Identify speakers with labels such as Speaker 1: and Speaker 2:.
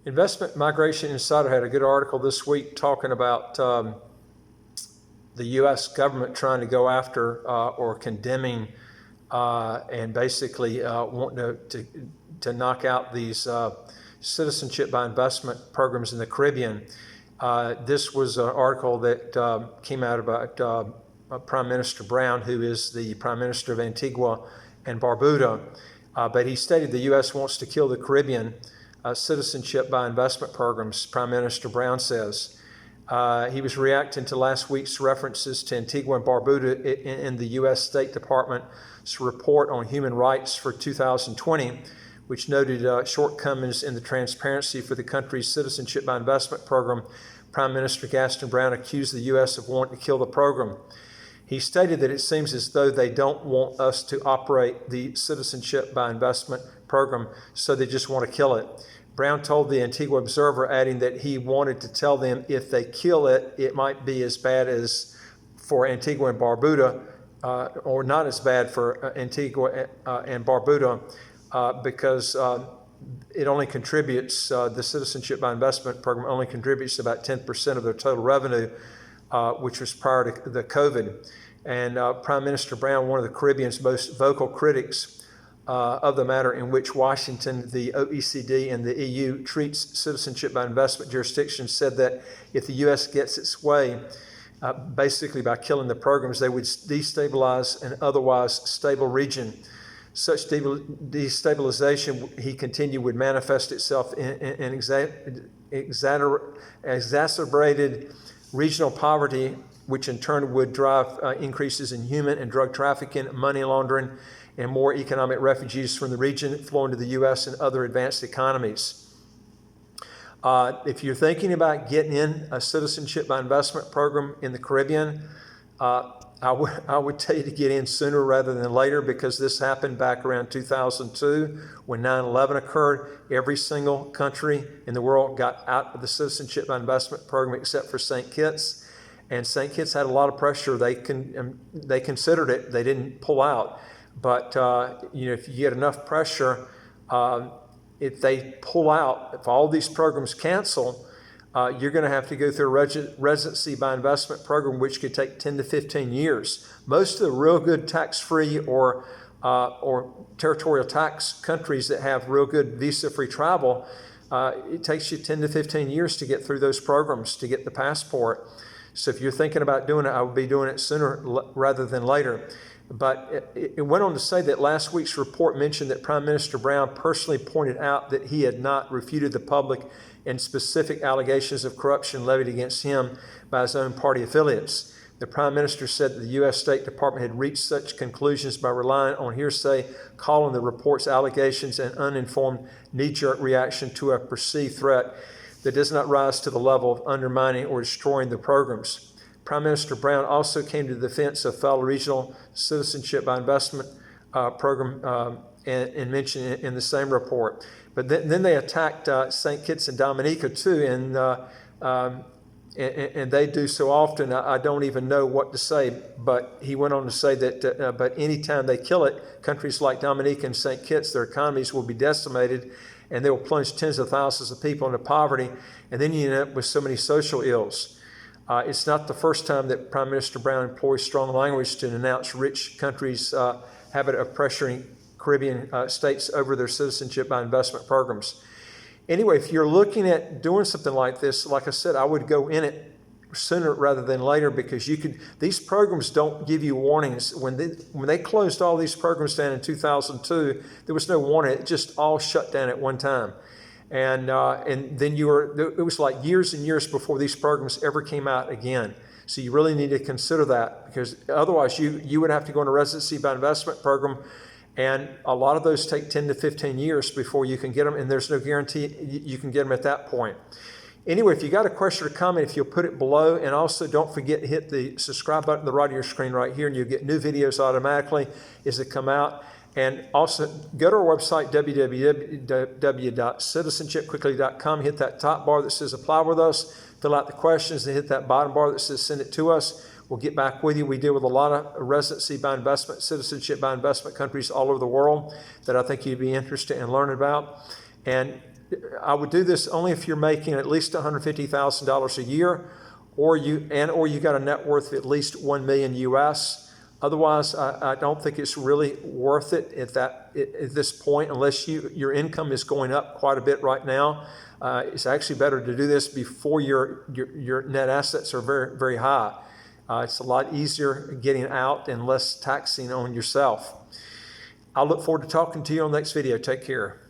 Speaker 1: Investment Migration Insider had a good article this week talking about the U.S. government trying to go after or condemning and basically wanting to knock out these citizenship by investment programs in the Caribbean. This was an article that came out about Prime Minister Brown, who is the Prime Minister of Antigua and Barbuda. But he stated the U.S. wants to kill the Caribbean citizenship by investment programs, Prime Minister Brown says. He was reacting to last week's references to Antigua and Barbuda in the U.S. State Department's report on human rights for 2020, which noted shortcomings in the transparency for the country's citizenship by investment program. Prime Minister Gaston Brown accused the U.S. of wanting to kill the program. He stated that it seems as though they don't want us to operate the citizenship by investment program, so they just want to kill it. Brown told the Antigua Observer, adding that he wanted to tell them if they kill it, it might be as bad as for Antigua and Barbuda, or not as bad for Antigua and Barbuda, because it only contributes, the citizenship by investment program only contributes about 10% of their total revenue, which was prior to the COVID. And Prime Minister Brown, one of the Caribbean's most vocal critics of the matter in which Washington, the OECD, and the EU treats citizenship by investment jurisdictions, said that if the U.S. gets its way, basically by killing the programs, they would destabilize an otherwise stable region. Such destabilization, he continued, would manifest itself in exacerbated regional poverty, which in turn would drive increases in human and drug trafficking, money laundering, and more economic refugees from the region flowing to the U.S. and other advanced economies. If you're thinking about getting in a citizenship by investment program in the Caribbean, I would tell you to get in sooner rather than later, because this happened back around 2002 when 9/11 occurred. Every single country in the world got out of the citizenship by investment program except for St. Kitts. And St. Kitts had a lot of pressure. They considered it. They didn't pull out. But if you get enough pressure, if they pull out, if all these programs cancel, you're going to have to go through a residency by investment program, which could take 10 to 15 years. Most of the real good tax-free or territorial tax countries that have real good visa-free travel, it takes you 10 to 15 years to get through those programs to get the passport. So if you're thinking about doing it, I would be doing it sooner rather than later. But it went on to say that last week's report mentioned that Prime Minister Brown personally pointed out that he had not refuted the public and specific allegations of corruption levied against him by his own party affiliates. The Prime Minister said that the U.S. State Department had reached such conclusions by relying on hearsay, calling the report's allegations an uninformed knee-jerk reaction to a perceived threat that does not rise to the level of undermining or destroying the programs. Prime Minister Brown also came to the defense of fellow regional citizenship by investment program and mentioned it in the same report. But then they attacked St. Kitts and Dominica too, and they do so often, I don't even know what to say. But he went on to say that, but anytime they kill it, countries like Dominica and St. Kitts, their economies will be decimated, and they will plunge tens of thousands of people into poverty, and then you end up with so many social ills. It's not the first time that Prime Minister Brown employs strong language to denounce rich countries' habit of pressuring Caribbean states over their citizenship by investment programs. Anyway, if you're looking at doing something like this, like I said, I would go in it sooner rather than later, because these programs don't give you warnings. When they closed all these programs down in 2002, there was no warning. It just all shut down at one time. And then it was like years and years before these programs ever came out again. So you really need to consider that, because otherwise you would have to go on a residency by investment program, and a lot of those take 10 to 15 years before you can get them, and there's no guarantee you can get them at that point. Anyway, if you got a question or comment, if you'll put it below, and also don't forget to hit the subscribe button on the right of your screen right here, and you'll get new videos automatically as they come out. And also go to our website, www.citizenshipquickly.com. Hit that top bar that says apply with us, fill out the questions, and hit that bottom bar that says send it to us. We'll get back with you. We deal with a lot of residency by investment, citizenship by investment countries all over the world that I think you'd be interested in learning about. And I would do this only if you're making at least $150,000 a year, or you got a net worth of at least 1 million US. Otherwise, I don't think it's really worth it at this point, unless your income is going up quite a bit right now. It's actually better to do this before your net assets are very, very high. It's a lot easier getting out and less taxing on yourself. I look forward to talking to you on the next video. Take care.